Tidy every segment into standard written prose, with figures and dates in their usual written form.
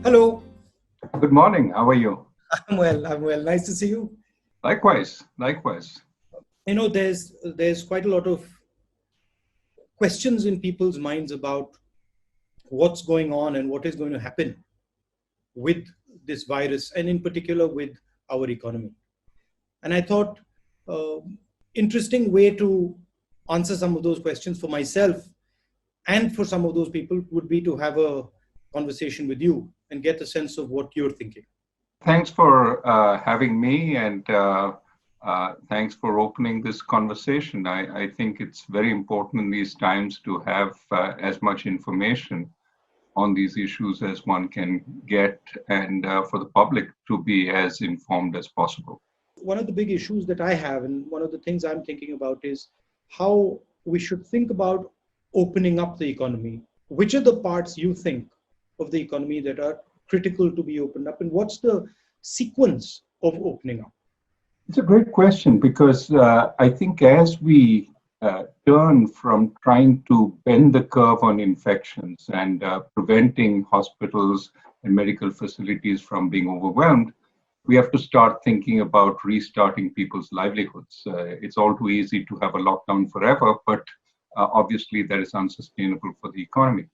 Hello. Good morning. How are you? I'm well. I'm well. Nice to see you. Likewise, likewise. There's quite a lot of questions in people's minds about what's going on and what is going to happen with this virus, and in particular with our economy. And I thought, uh, interesting way to answer some of those questions for myself and for some of those people would be to have a conversation with you and get a sense of what you're thinking. Thanks for having me, and thanks for opening this conversation. I think it's very important in these times to have as much information on these issues as one can get, and for the public to be as informed as possible. One of the big issues that I have, and one of the things I'm thinking about, is how we should think about opening up the economy. Which are the parts you think of the economy that are critical to be opened up, and what's the sequence of opening up? It's a great question because I think as we turn from trying to bend the curve on infections and preventing hospitals and medical facilities from being overwhelmed, we have to start thinking about restarting people's livelihoods. It's all too easy to have a lockdown forever, but obviously that is unsustainable for the economy.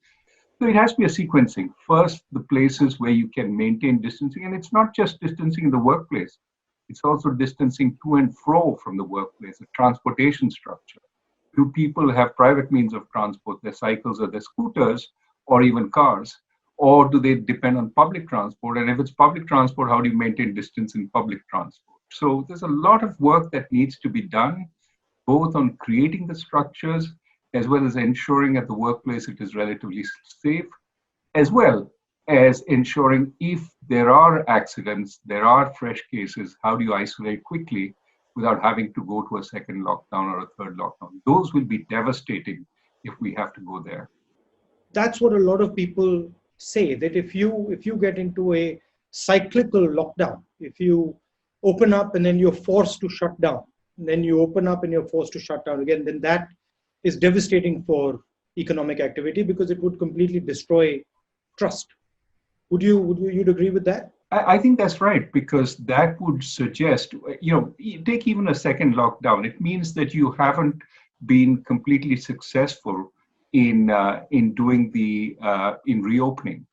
So it has to be a sequencing. First, the places where you can maintain distancing, and it's not just distancing in the workplace, it's also distancing to and fro from the workplace, a transportation structure. Do people have private means of transport, their cycles or their scooters, or even cars? Or do they depend on public transport? And if it's public transport, how do you maintain distance in public transport? So there's a lot of work that needs to be done, both on creating the structures, as well as ensuring at the workplace it is relatively safe, as well as ensuring if there are accidents, there are fresh cases, how do you isolate quickly without having to go to a second lockdown or a third lockdown? Those will be devastating if we have to go there. That's what a lot of people say, that if you get into a cyclical lockdown, if you open up and then you're forced to shut down, and then you open up and you're forced to shut down again, then that is devastating for economic activity because it would completely destroy trust. You'd agree with that? I think that's right, because that would suggest, take even a second lockdown. It means that you haven't been completely successful in doing in reopening,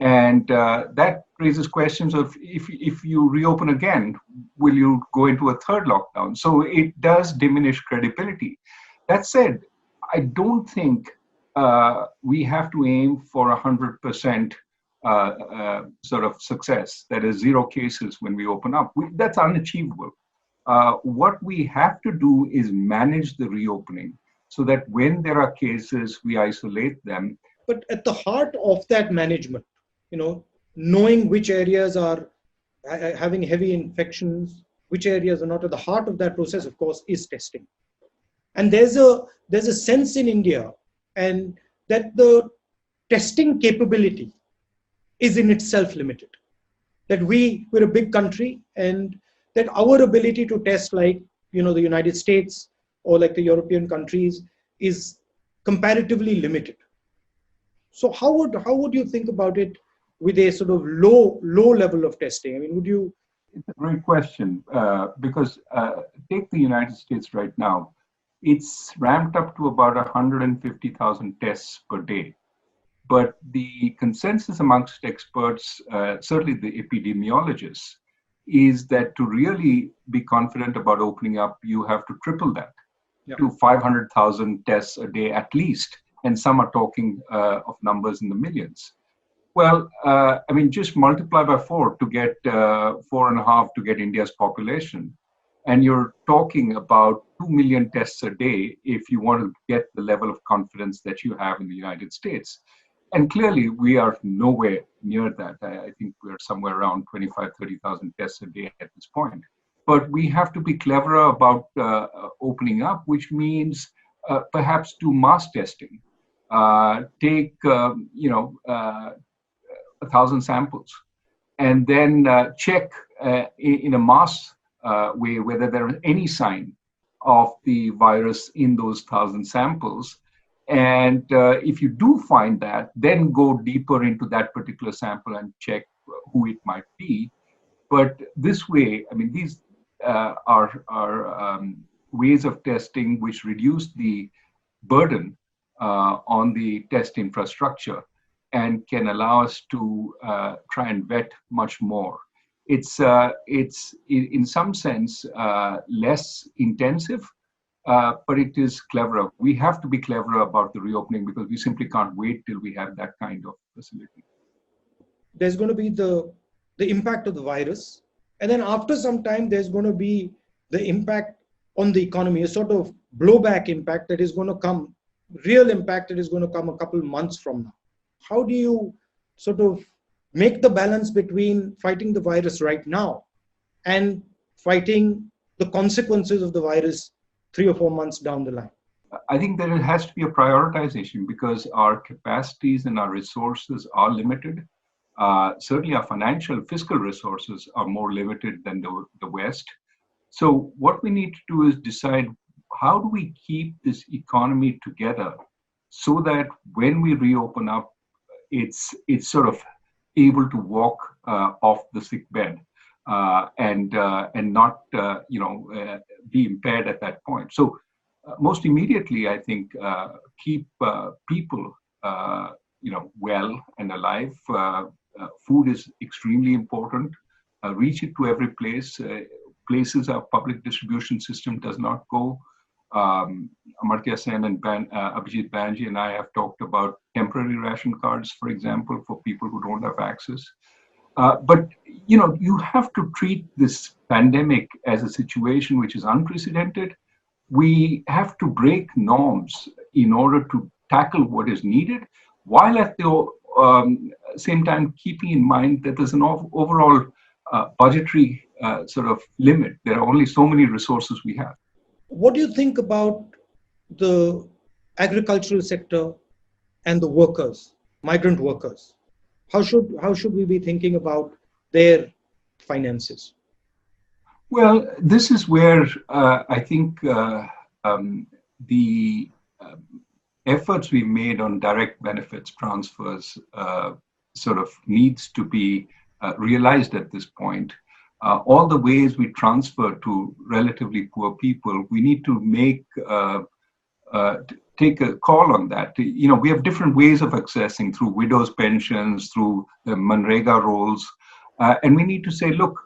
and that raises questions of if you reopen again, will you go into a third lockdown? So it does diminish credibility. That said, I don't think we have to aim for 100% sort of success. That is zero cases when we open up. That's unachievable. What we have to do is manage the reopening so that when there are cases, we isolate them. But at the heart of that management, knowing which areas are having heavy infections, which areas are not, at the heart of that process, of course, is testing. And there's a sense in India, and that the testing capability is in itself limited. That we're a big country, and that our ability to test, like the United States or like the European countries, is comparatively limited. So how would you think about it with a sort of low level of testing? I mean, would you? It's a great question, because take the United States right now. It's ramped up to about 150,000 tests per day. But the consensus amongst experts, certainly the epidemiologists, is that to really be confident about opening up, you have to triple that to 500,000 tests a day at least. And some are talking of numbers in the millions. Well, just multiply by 4 to get 4.5 to get India's population. And you're talking about 2 million tests a day if you want to get the level of confidence that you have in the United States. And clearly, we are nowhere near that. I think we're somewhere around 25, 30,000 tests a day at this point. But we have to be cleverer about opening up, which means perhaps do mass testing. Take, 1,000 samples, and then check in a mass way whether there is any sign of the virus in those 1,000 samples. And if you do find that, then go deeper into that particular sample and check who it might be. But this way, I mean, these are ways of testing which reduce the burden on the test infrastructure and can allow us to try and vet much more. It's in some sense less intensive, but it is cleverer. We have to be cleverer about the reopening because we simply can't wait till we have that kind of facility. There's going to be the impact of the virus, and then after some time there's going to be the impact on the economy, a sort of blowback impact that is going to come, real impact that is going to come a couple months from now. How do you sort of make the balance between fighting the virus right now and fighting the consequences of the virus 3 or 4 months down the line? I think there has to be a prioritization because our capacities and our resources are limited. Certainly our financial, fiscal resources are more limited than the West. So what we need to do is decide, how do we keep this economy together so that when we reopen up, it's sort of able to walk off the sick bed and not be impaired at that point. So most immediately, I think keep people well and alive. Food is extremely important. Reach it to every place. Places our public distribution system does not go. Amartya Sen and Abhijit Banerjee and I have talked about temporary ration cards, for example, for people who don't have access. But you have to treat this pandemic as a situation which is unprecedented. We have to break norms in order to tackle what is needed, while at the same time keeping in mind that there's an overall budgetary sort of limit. There are only so many resources we have. What do you think about the agricultural sector and the workers, migrant workers? How should we be thinking about their finances? Well, this is where I think the efforts we made on direct benefits transfers sort of needs to be realized at this point. All the ways we transfer to relatively poor people, we need to take a call on that. We have different ways of accessing through widows' pensions, through the Manrega rolls, and we need to say, look,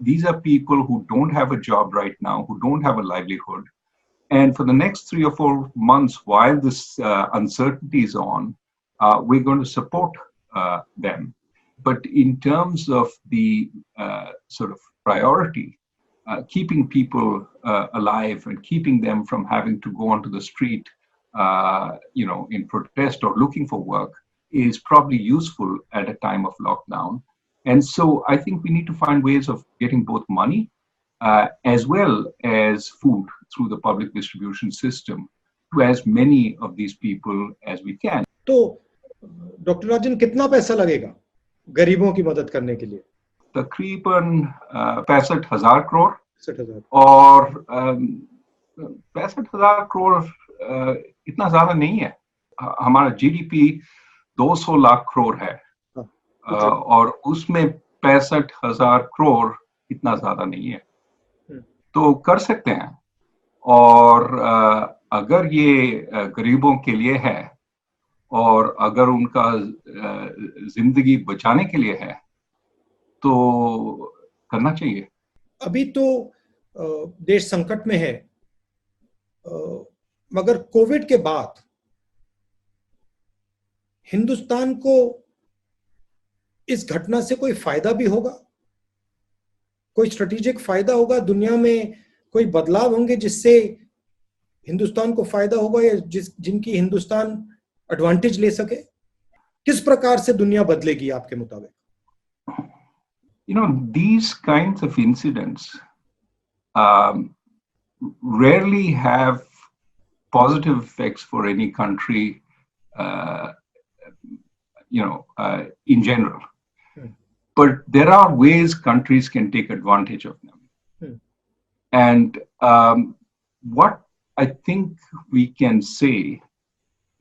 these are people who don't have a job right now, who don't have a livelihood. And for the next 3 or 4 months, while this uncertainty is on, we're going to support them. But in terms of the sort of priority, keeping people alive and keeping them from having to go onto the street, in protest or looking for work is probably useful at a time of lockdown. And so I think we need to find ways of getting both money as well as food through the public distribution system to as many of these people as we can. तो doctor राजन, कितना पैसा लगेगा गरीबों की मदद करने के लिए? तकरीबन 65,000 करोड़ 60,000 और 65,000 करोड़ इतना ज्यादा नहीं है. हमारा जीडीपी 200 लाख करोड़ है और उसमें 65,000 करोड़ इतना ज्यादा नहीं है, तो कर सकते हैं. और अगर ये गरीबों के लिए है और अगर उनका जिंदगी बचाने के लिए है तो करना चाहिए. अभी तो देश संकट में है, मगर कोविड के बाद हिंदुस्तान को इस घटना से कोई फायदा भी होगा, कोई स्ट्रेटेजिक फायदा होगा, दुनिया में कोई बदलाव होंगे जिससे हिंदुस्तान को फायदा होगा या जिनकी हिंदुस्तान एडवांटेज ले सके? किस प्रकार से दुनिया बदलेगी आपके मुताबिक? These kinds of incidents rarely have positive effects for any country, in general. But there are ways countries can take advantage of them. And what I think we can say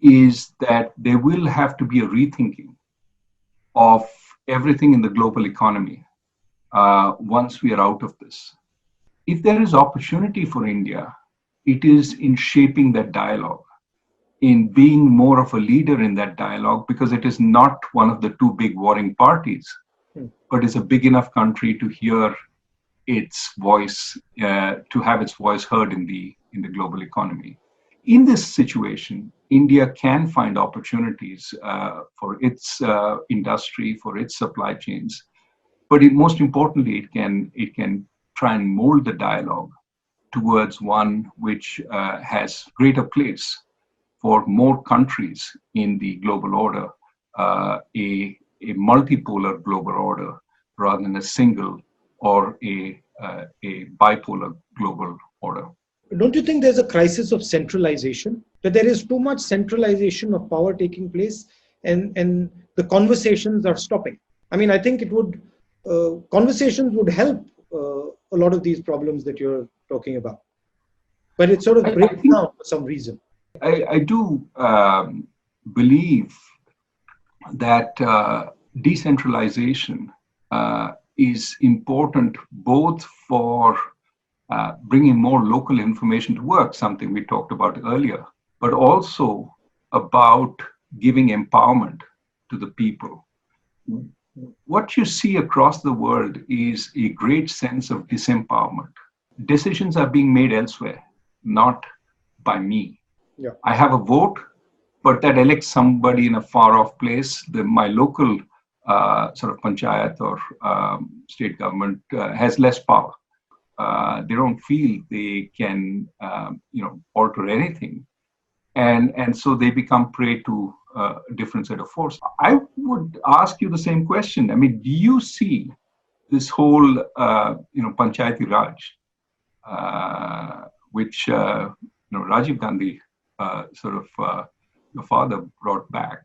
is that there will have to be a rethinking of everything in the global economy once we are out of this. If there is opportunity for India, it is in shaping that dialogue, in being more of a leader in that dialogue, because it is not one of the two big warring parties, but is a big enough country to hear its voice, to have its voice heard in the global economy. In this situation, India can find opportunities for its industry, for its supply chains, but most importantly, it can try and mold the dialogue towards one which has greater place for more countries in the global order, a multipolar global order rather than a single or a bipolar global order. Don't you think there's a crisis of centralization? That there is too much centralization of power taking place, and the conversations are stopping. I mean, I think it would conversations would help a lot of these problems that you're talking about, but it sort of breaks down for some reason. I do believe that decentralization is important both for bringing more local information to work, something we talked about earlier, but also about giving empowerment to the people. What you see across the world is a great sense of disempowerment. Decisions are being made elsewhere, not by me. Yeah. I have a vote, but that elects somebody in a far off place. My local sort of panchayat or state government has less power. They don't feel they can, alter anything, and so they become prey to a different set of force. I would ask you the same question. I mean, do you see this whole, Panchayati Raj, which Rajiv Gandhi, your father brought back?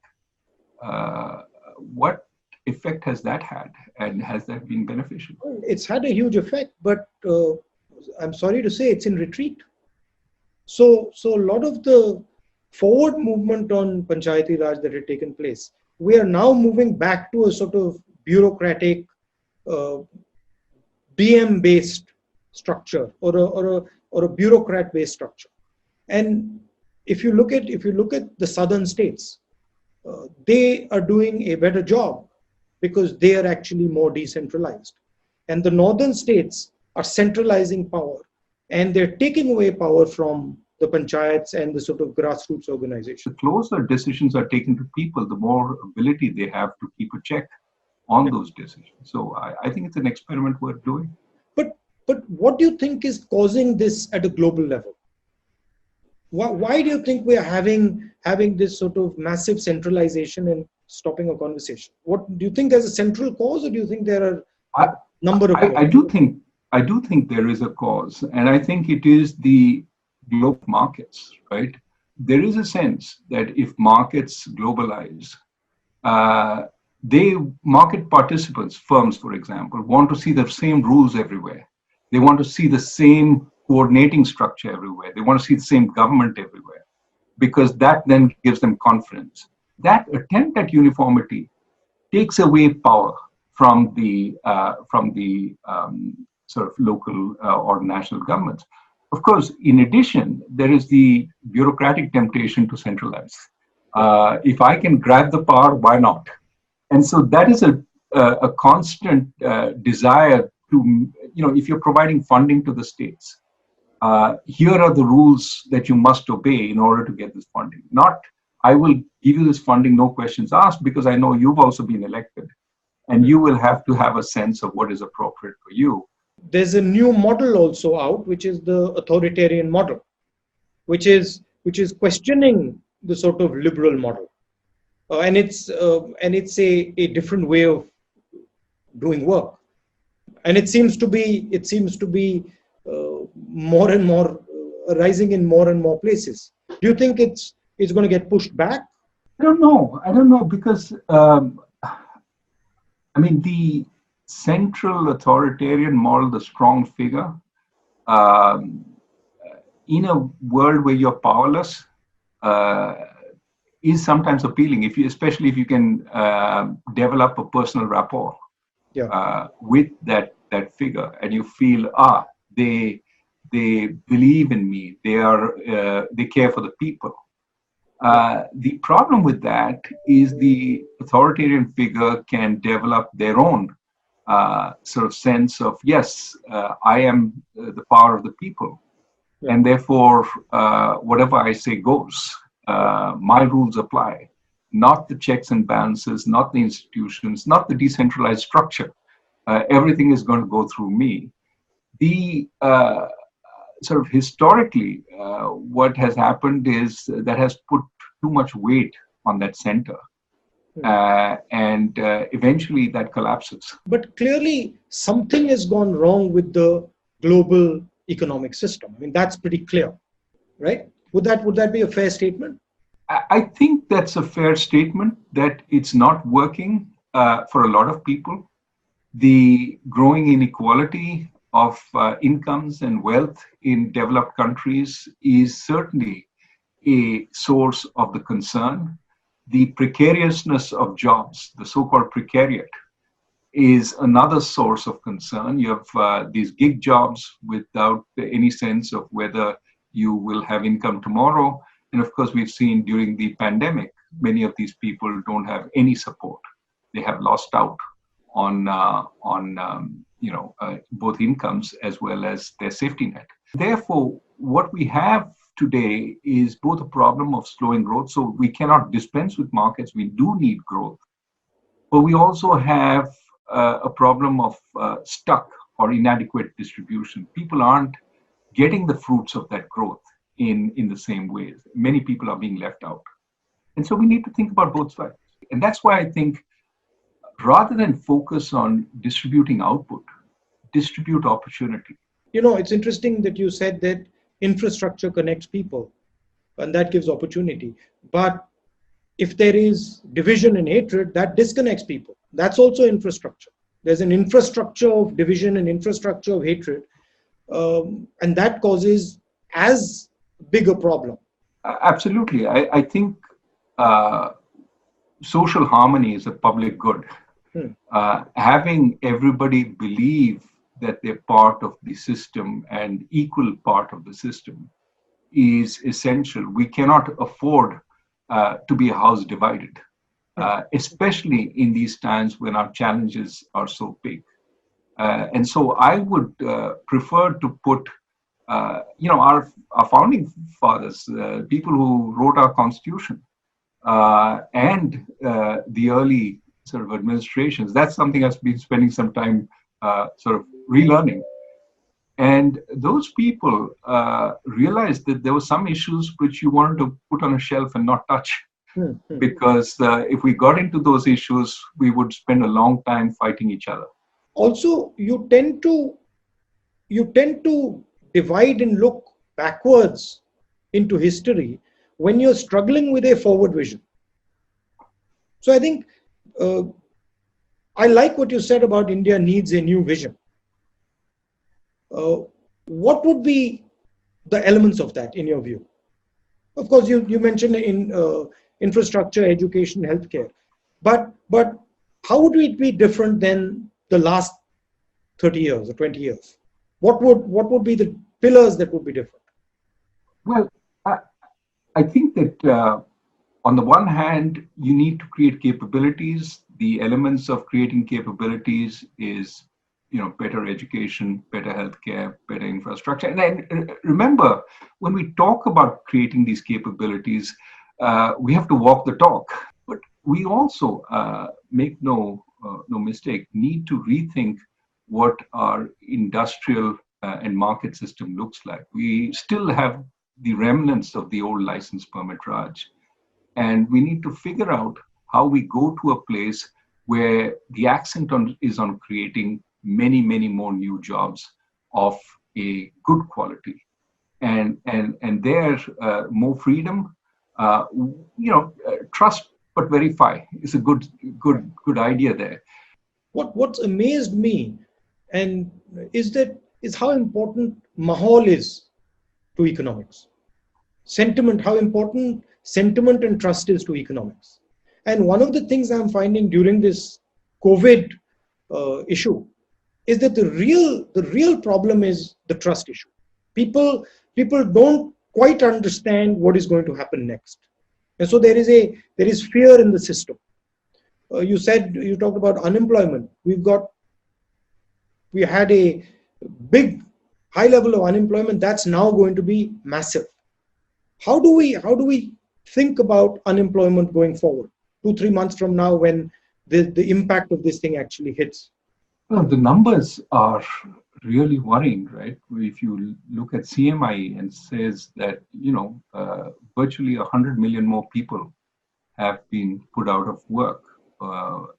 What effect has that had, and has that been beneficial? It's had a huge effect, but I'm sorry to say it's in retreat. So a lot of the forward movement on Panchayati Raj that had taken place, we are now moving back to a sort of bureaucratic, DM-based structure or a bureaucrat-based structure. And if you look at the southern states, they are doing a better job because they are actually more decentralized. And the northern states are centralizing power, and they're taking away power from the panchayats and the sort of grassroots organization. The closer decisions are taken to people, the more ability they have to keep a check on those decisions. So I think it's an experiment worth doing. But what do you think is causing this at a global level? Why do you think we are having this sort of massive centralization and stopping a conversation? What do you think there's a central cause, or do you think there are a number of? I do think there is a cause, and I think it is the global markets, right? There is a sense that if markets globalize, market participants, firms, for example, want to see the same rules everywhere. They want to see the same coordinating structure everywhere. They want to see the same government everywhere, because that then gives them confidence. That attempt at uniformity takes away power from the sort of local or national governments. Of course, in addition, there is the bureaucratic temptation to centralize. If I can grab the power, why not? And so that is a constant desire to, if you're providing funding to the states, here are the rules that you must obey in order to get this funding. Not, I will give you this funding, no questions asked, because I know you've also been elected, and you will have to have a sense of what is appropriate for you. There's a new model also out, which is the authoritarian model, which is questioning the sort of liberal model, and it's a different way of doing work, and it seems to be more and more rising in more and more places. Do you think it's going to get pushed back? I don't know, because the central authoritarian model, the strong figure, in a world where you're powerless, is sometimes appealing, especially if you can develop a personal rapport with that figure, and you feel they believe in me, they care for the people. The problem with that is the authoritarian figure can develop their own sort of sense of, yes, I am the power of the people, and therefore whatever I say goes. My rules apply, not the checks and balances, not the institutions, not the decentralized structure. Everything is going to go through me. The sort of historically, what has happened is that has put too much weight on that center. And eventually that collapses. But clearly, something has gone wrong with the global economic system. I mean, that's pretty clear, right? Would that be a fair statement? I think that's a fair statement, that it's not working for a lot of people. The growing inequality of incomes and wealth in developed countries is certainly a source of the concern. The precariousness of jobs, the so-called precariat, is another source of concern. You have these gig jobs without any sense of whether you will have income tomorrow. And of course, we've seen during the pandemic, many of these people don't have any support. They have lost out on both incomes as well as their safety net. Therefore, what we have today is both a problem of slowing growth. So we cannot dispense with markets. We do need growth. But we also have a problem of stuck or inadequate distribution. People aren't getting the fruits of that growth in the same ways. Many people are being left out. And so we need to think about both sides. And that's why I think rather than focus on distributing output, distribute opportunity. You know, it's interesting that you said that infrastructure connects people and that gives opportunity. But if there is division and hatred, that disconnects people. That's also infrastructure. There's an infrastructure of division and infrastructure of hatred. And that causes as big a problem. Absolutely. I think social harmony is a public good. Having everybody believe that they're part of the system and equal part of the system is essential. We cannot afford to be a house divided, especially in these times when our challenges are so big. And so I would prefer to put, our founding fathers, people who wrote our constitution, and the early sort of administrations. That's something I've been spending some time sort of relearning. And those people realized that there were some issues which you wanted to put on a shelf and not touch. Because if we got into those issues, we would spend a long time fighting each other. Also, you tend to divide and look backwards into history when you're struggling with a forward vision. So I think I like what you said about India needs a new vision. What would be the elements of that in your view? Of course, you mentioned in infrastructure, education, healthcare, but how would it be different than the last 30 years or 20 years? What would be the pillars that would be different? Well, I think that on the one hand, you need to create capabilities. The elements of creating capabilities is, better education, better healthcare, better infrastructure. And remember, when we talk about creating these capabilities, we have to walk the talk. But we also, make no mistake, need to rethink what our industrial and market system looks like. We still have the remnants of the old license permit Raj. And we need to figure out how we go to a place where the accent is on creating many, many more new jobs of a good quality. And there, more freedom, trust but verify is a good idea there. What's amazed me and is how important mahal is to economics. Sentiment, how important sentiment and trust is to economics. And one of the things I'm finding during this COVID issue is that the real problem is the trust issue. People don't quite understand what is going to happen next, and so there is fear in the system. You talked about unemployment. We had a big high level of unemployment that's now going to be massive. How do we think about unemployment going forward 2-3 months from now, when the impact of this thing actually hits? Well, the numbers are really worrying, right? If you look at CMI and says that, virtually 100 million more people have been put out of work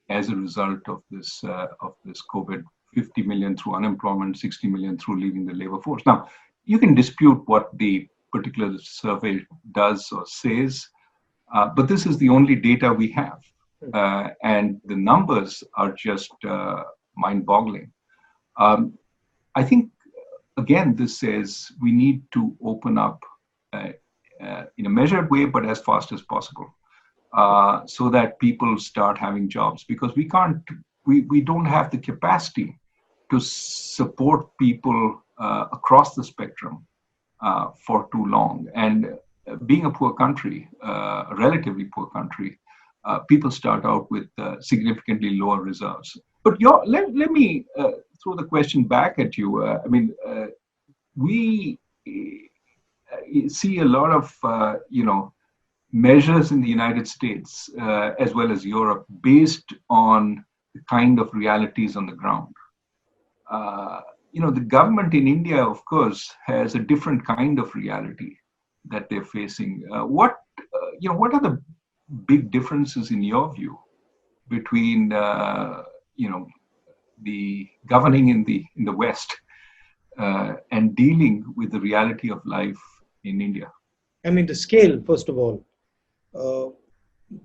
as a result of this COVID. 50 million through unemployment, 60 million through leaving the labor force. Now, you can dispute what the particular survey does or says, but this is the only data we have. And the numbers are just mind-boggling. I think, again, this says we need to open up in a measured way, but as fast as possible, so that people start having jobs, because we don't have the capacity to support people across the spectrum for too long. And being a poor country, a relatively poor country, people start out with significantly lower reserves. But let me throw the question back at you. We see a lot of measures in the United States as well as Europe based on the kind of realities on the ground. The government in India, of course, has a different kind of reality that they're facing. What are the big differences in your view between the governing in the West and dealing with the reality of life in India? I mean, the scale, first of all,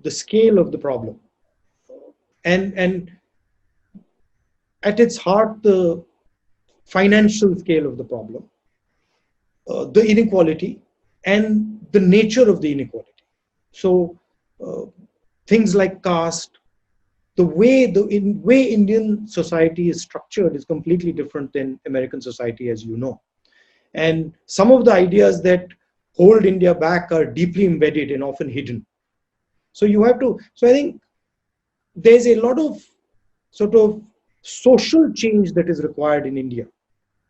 the scale of the problem, and at its heart, the financial scale of the problem, the inequality, and the nature of the inequality. So things like caste, the way Indian society is structured is completely different than American society, as you know. And some of the ideas that hold India back are deeply embedded and often hidden. So I think there's a lot of sort of social change that is required in India.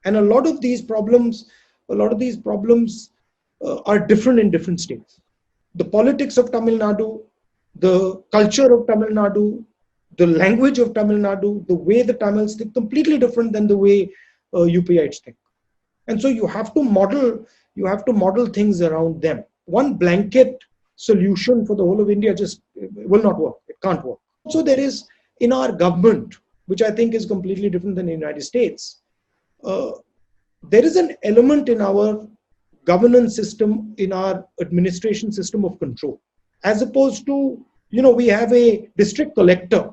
And a lot of these problems are different in different states. The politics of Tamil Nadu, the culture of Tamil Nadu, the language of Tamil Nadu, the way the Tamils think, completely different than the way UPites think. And so you have to model things around them. One blanket solution for the whole of India just will not work. It can't work. So there is, in our government, which I think is completely different than the United States, there is an element in our governance system, in our administration system of control, as opposed to, we have a district collector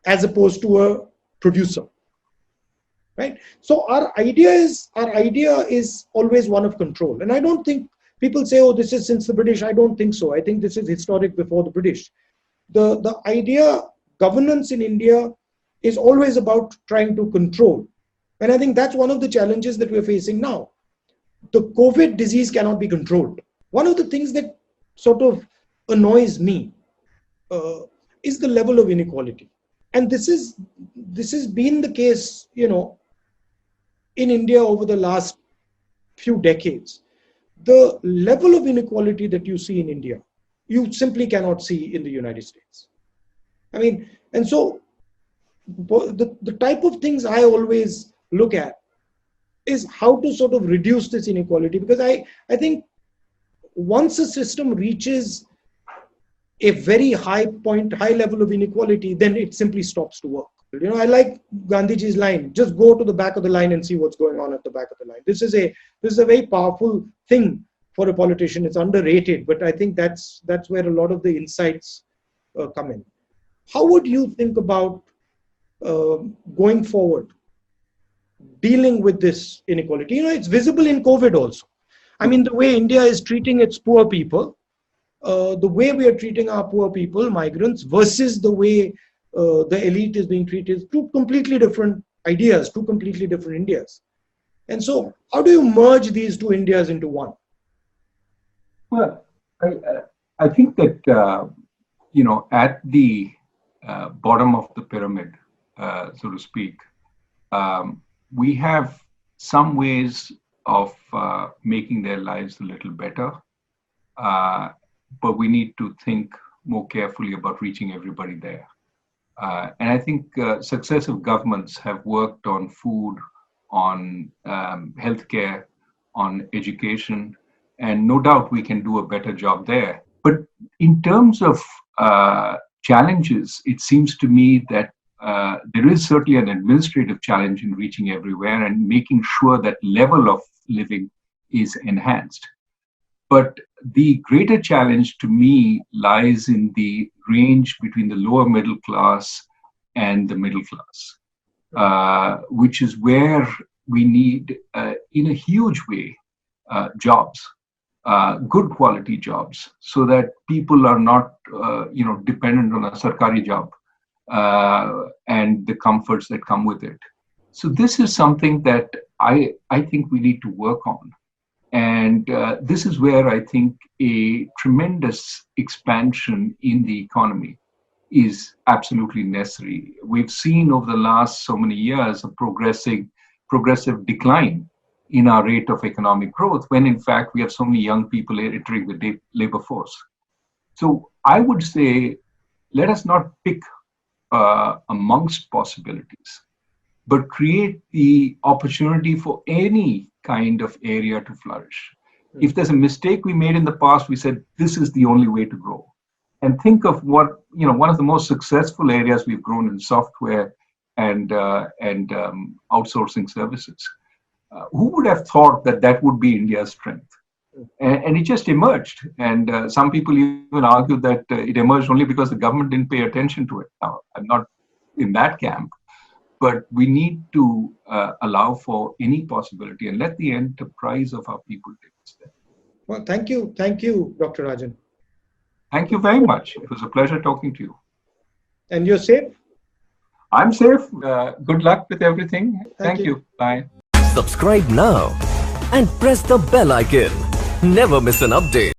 as opposed to a producer, right? So our idea is always one of control. And I don't think people say, oh, this is since the British. I don't think so. I think this is historic before the British. The idea, governance in India is always about trying to control. And I think that's one of the challenges that we're facing now. The COVID disease cannot be controlled. One of the things that sort of annoys me is the level of inequality. And this has been the case, in India over the last few decades. The level of inequality that you see in India, you simply cannot see in the United States. I mean, and so the type of things I always look at is how to sort of reduce this inequality, because I think once a system reaches a very high level of inequality, then it simply stops to work. I like Gandhiji's line, just go to the back of the line and see what's going on at the back of the line. This is a very powerful thing for a politician. It's underrated, but I think that's where a lot of the insights come in. How would you think about going forward, dealing with this inequality? It's visible in COVID also. I mean, the way India is treating its poor people the way we are treating our poor people, migrants, versus the way the elite is being treated. Two completely different ideas, two completely different Indias. And so, how do you merge these two Indias into one? Well, I think that at the bottom of the pyramid, so to speak, we have some ways of making their lives a little better, but we need to think more carefully about reaching everybody there. And I think successive governments have worked on food, on healthcare, on education, and no doubt we can do a better job there. But in terms of challenges, it seems to me that there is certainly an administrative challenge in reaching everywhere and making sure that level of living is enhanced. But the greater challenge to me lies in the range between the lower middle class and the middle class, which is where we need, in a huge way, jobs. Good quality jobs, so that people are not, dependent on a sarkari job and the comforts that come with it. So this is something that I think we need to work on, and this is where I think a tremendous expansion in the economy is absolutely necessary. We've seen over the last so many years a progressive decline in our rate of economic growth, when in fact we have so many young people entering the labor force. So I would say, let us not pick amongst possibilities, but create the opportunity for any kind of area to flourish. If there's a mistake we made in the past, we said, this is the only way to grow. And think of what, one of the most successful areas we've grown in software and outsourcing services. Who would have thought that that would be India's strength? And it just emerged. And some people even argue that it emerged only because the government didn't pay attention to it. Now, I'm not in that camp, but we need to allow for any possibility and let the enterprise of our people take a step. Well, thank you. Thank you, Dr. Rajan. Thank you very much. It was a pleasure talking to you. And you're safe? I'm safe. Good luck with everything. Thank you. Bye. Subscribe now and press the bell icon. Never miss an update.